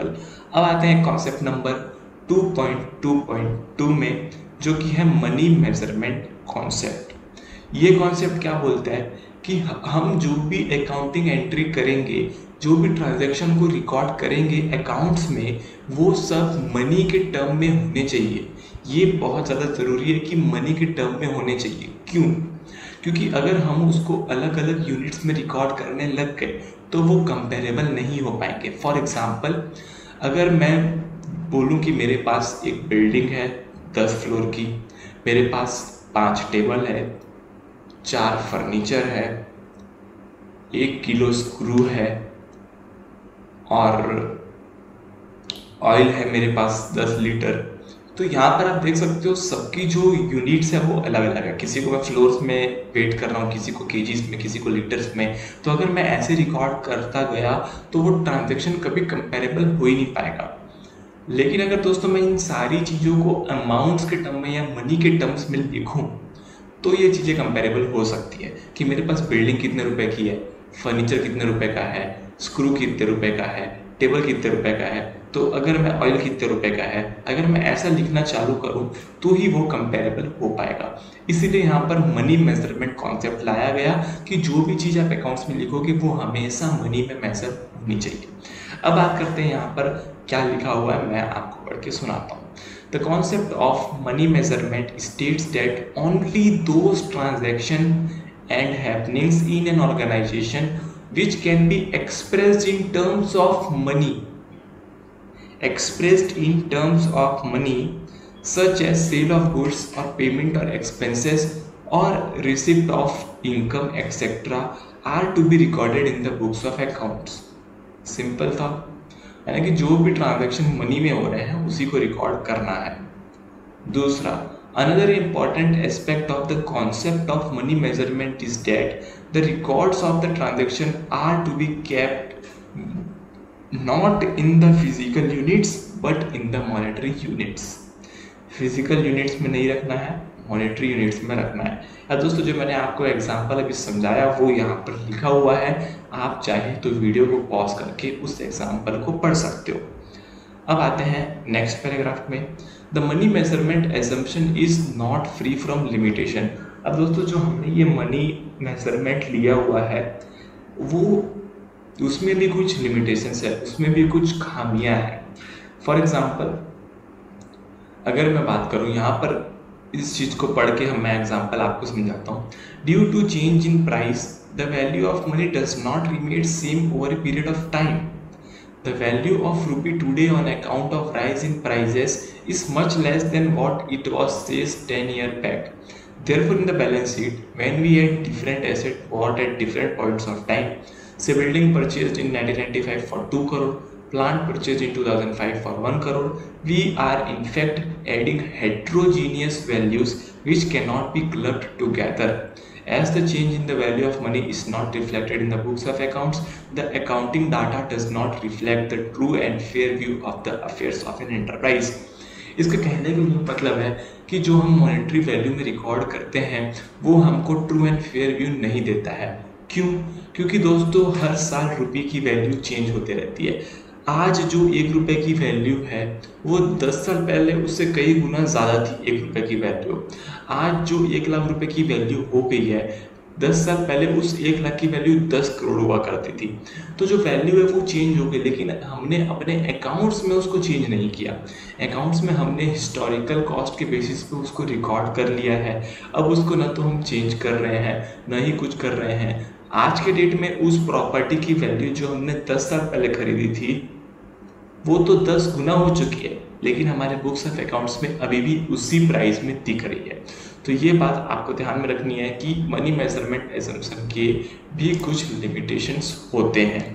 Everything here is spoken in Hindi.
सिंपल। अब आते हैं कॉन्सेप्ट नंबर 2.2.2 में, जो कि है मनी मेजरमेंट कॉन्सेप्ट। ये कॉन्सेप्ट क्या बोलता है कि हम जो भी अकाउंटिंग एंट्री करेंगे, जो भी ट्रांजैक्शन को रिकॉर्ड करेंगे अकाउंट्स में, वो सब मनी के टर्म में होने चाहिए। ये बहुत ज़्यादा ज़रूरी है कि मनी के टर्म में होने चाहिए। क्यों? क्योंकि अगर हम उसको अलग अलग यूनिट्स में रिकॉर्ड करने लग गए तो वो कंपेरेबल नहीं हो पाएंगे। फॉर एग्जांपल, अगर मैं बोलूं कि मेरे पास एक बिल्डिंग है 10 फ्लोर की, मेरे पास 5 टेबल है, 4 फर्नीचर है, 1 किलो स्क्रू है और ऑयल है मेरे पास 10 लीटर, तो यहाँ पर आप देख सकते हो सबकी जो यूनिट्स है वो अलग अलग है। किसी को मैं फ्लोर्स में वेट कर रहा हूँ, किसी को केजीज में, किसी को लीटर्स में। तो अगर मैं ऐसे रिकॉर्ड करता गया तो वो ट्रांजैक्शन कभी कंपेरेबल हो ही नहीं पाएगा। लेकिन अगर दोस्तों मैं इन सारी चीज़ों को अमाउंट्स के टर्म में या मनी के टर्म्स में लिखूँ तो ये चीज़ें कंपेरेबल हो सकती है कि मेरे पास बिल्डिंग कितने रुपए की है, फर्नीचर कितने रुपए का है, स्क्रू कितने रुपए का है, टेबल कितने रुपए का है, तो अगर मैं ऑयल कितने रुपए का है, अगर मैं ऐसा लिखना चालू करूं तो ही वो कंपेरेबल हो पाएगा। इसीलिए यहाँ पर मनी मेजरमेंट कॉन्सेप्ट लाया गया कि जो भी चीज़ आप अकाउंट्स में लिखोगे वो हमेशा मनी में मेजर होनी चाहिए। अब बात करते हैं यहाँ पर क्या लिखा हुआ है, मैं आपको पढ़ के सुनाता हूँ। The concept of money measurement states that only those transactions and happenings in an organization which can be expressed in terms of money, such as sale of goods or payment or expenses or receipt of income etc. are to be recorded in the books of accounts. Simple था, यानी कि जो भी ट्रांजैक्शन मनी में हो रहे हैं उसी को रिकॉर्ड करना है। दूसरा, another important aspect of the concept of money measurement is that the records of the transaction are to be kept not in the physical units but in the monetary units. Physical units में नहीं रखना है, मॉनेटरी यूनिट्स में रखना है। या दोस्तों जो मैंने आपको एग्जांपल अभी समझाया वो यहाँ पर लिखा हुआ है, आप चाहे तो वीडियो को पॉज करके उस एग्जांपल को पढ़ सकते हो। अब आते हैं नेक्स्ट पैराग्राफ में। The money measurement assumption is not free from limitation. अब दोस्तों जो हमने ये मनी मेजरमेंट लिया हुआ है वो उसमें भी कुछ लिमिटेशंस है, उसमें भी कुछ खामियां हैं। फॉर एग्जांपल अगर मैं बात करूं यहाँ पर इस चीज़ को पढ़ के मैं एग्जांपल आपको समझाता हूँ। Due to change in price the value of money does not remain same over a period of time. The value of rupee today on account of rise in prices is much less than what it was says 10 years back. Therefore, in the balance sheet, when we had different assets bought at different points of time, say building purchased in 1995 for 2 crore, plant purchased in 2005 for 1 crore, we are in fact adding heterogeneous values which cannot be clubbed together. As the change in the value of money is not reflected in the books of accounts, the accounting data does not reflect the true and fair view of the affairs of an enterprise. इसका कहने का मतलब है कि जो हम मॉनेटरी वैल्यू में रिकॉर्ड करते हैं वो हमको ट्रू एंड फेयर व्यू नहीं देता है। क्यों? क्योंकि दोस्तों हर साल रुपये की वैल्यू चेंज होती रहती है। आज जो 1 रुपये की वैल्यू है वो 10 साल पहले उससे कई गुना ज़्यादा थी 1 रुपये की वैल्यू। आज जो 1 लाख रुपए की वैल्यू हो गई है, 10 साल पहले उस 1 लाख की वैल्यू 10 करोड़ हुआ करती थी। तो जो वैल्यू है वो चेंज हो गई, लेकिन हमने अपने अकाउंट्स में उसको चेंज नहीं किया। अकाउंट्स में हमने हिस्टोरिकल कॉस्ट के बेसिस पे उसको रिकॉर्ड कर लिया है। अब उसको ना तो हम चेंज कर रहे हैं ना ही कुछ कर रहे हैं। आज के डेट में उस प्रॉपर्टी की वैल्यू जो हमने 10 साल पहले खरीदी थी वो तो 10 गुना हो चुकी है, लेकिन हमारे बुक्स ऑफ अकाउंट्स में अभी भी उसी प्राइस में दिख रही है। तो ये बात आपको ध्यान में रखनी है कि मनी मेजरमेंट एजम्पशन के भी कुछ लिमिटेशंस होते हैं।